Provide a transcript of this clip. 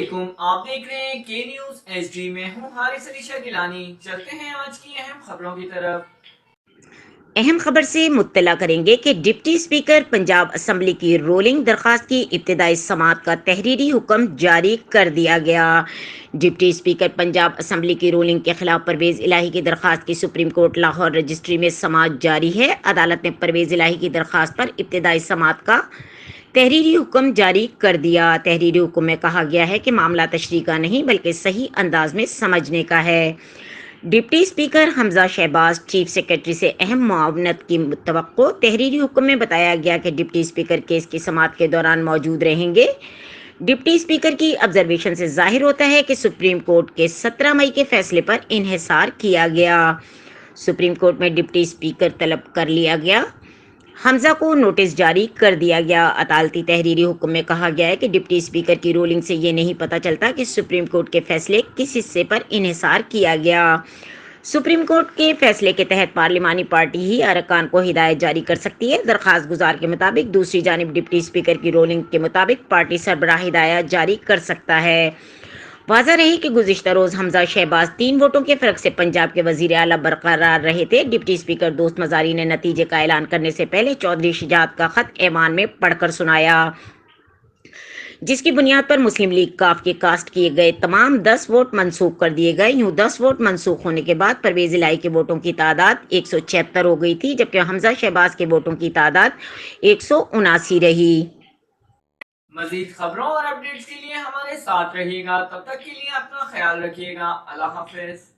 علیکم، آپ دیکھ رہے ہیں کے نیوز ایس ڈی میں ہوں حارث علی شاہ گیلانی۔ چلتے ہیں آج کی اہم خبروں کی طرف۔ اہم خبر سے مطلع کریں گے کہ ڈپٹی اسپیکر پنجاب اسمبلی کی رولنگ درخواست کی ابتدائی سماعت کا تحریری حکم جاری کر دیا گیا۔ ڈپٹی اسپیکر پنجاب اسمبلی کی رولنگ کے خلاف پرویز الہی کی درخواست کی سپریم کورٹ لاہور رجسٹری میں سماعت جاری ہے۔ عدالت نے پرویز الہی کی درخواست پر ابتدائی سماعت کا تحریری حکم جاری کر دیا۔ تحریری حکم میں کہا گیا ہے کہ معاملہ تشریح کا نہیں بلکہ صحیح انداز میں سمجھنے کا ہے۔ ڈپٹی اسپیکر حمزہ شہباز چیف سیکرٹری سے اہم معاونت کی توقع۔ تحریری حکم میں بتایا گیا کہ ڈپٹی اسپیکر کیس کی سماعت کے دوران موجود رہیں گے۔ ڈپٹی اسپیکر کی آبزرویشن سے ظاہر ہوتا ہے کہ سپریم کورٹ کے 17 مئی کے فیصلے پر انحصار کیا گیا۔ سپریم کورٹ میں ڈپٹی اسپیکر طلب کر لیا گیا۔ حمزہ کو نوٹس جاری کر دیا گیا۔ عدالتی تحریری حکم میں کہا گیا ہے کہ ڈپٹی اسپیکر کی رولنگ سے یہ نہیں پتہ چلتا کہ سپریم کورٹ کے فیصلے کس حصے پر انحصار کیا گیا۔ سپریم کورٹ کے فیصلے کے تحت پارلیمانی پارٹی ہی ارکان کو ہدایت جاری کر سکتی ہے۔ درخواست گزار کے مطابق دوسری جانب ڈپٹی اسپیکر کی رولنگ کے مطابق پارٹی سربراہ ہدایت جاری کر سکتا ہے۔ واضح رہے کہ گزشتہ روز حمزہ شہباز 3 ووٹوں کے فرق سے پنجاب کے وزیر اعلیٰ برقرار رہے تھے۔ ڈپٹی اسپیکر دوست مزاری نے نتیجے کا اعلان کرنے سے پہلے چودھری شجاعت کا خط ایوان میں پڑھ کر سنایا، جس کی بنیاد پر مسلم لیگ کاف کے کاسٹ کیے گئے تمام 10 ووٹ منسوخ کر دیے گئے۔ یوں 10 ووٹ منسوخ ہونے کے بعد پرویز الہی کے ووٹوں کی تعداد 176 ہو گئی تھی، جبکہ حمزہ شہباز کے ووٹوں کی تعداد 179 رہی۔ مزید خبروں اور اپڈیٹس کے لیے ہمارے ساتھ رہیے گا، تب تک کے لیے اپنا خیال رکھیے گا۔ اللہ حافظ۔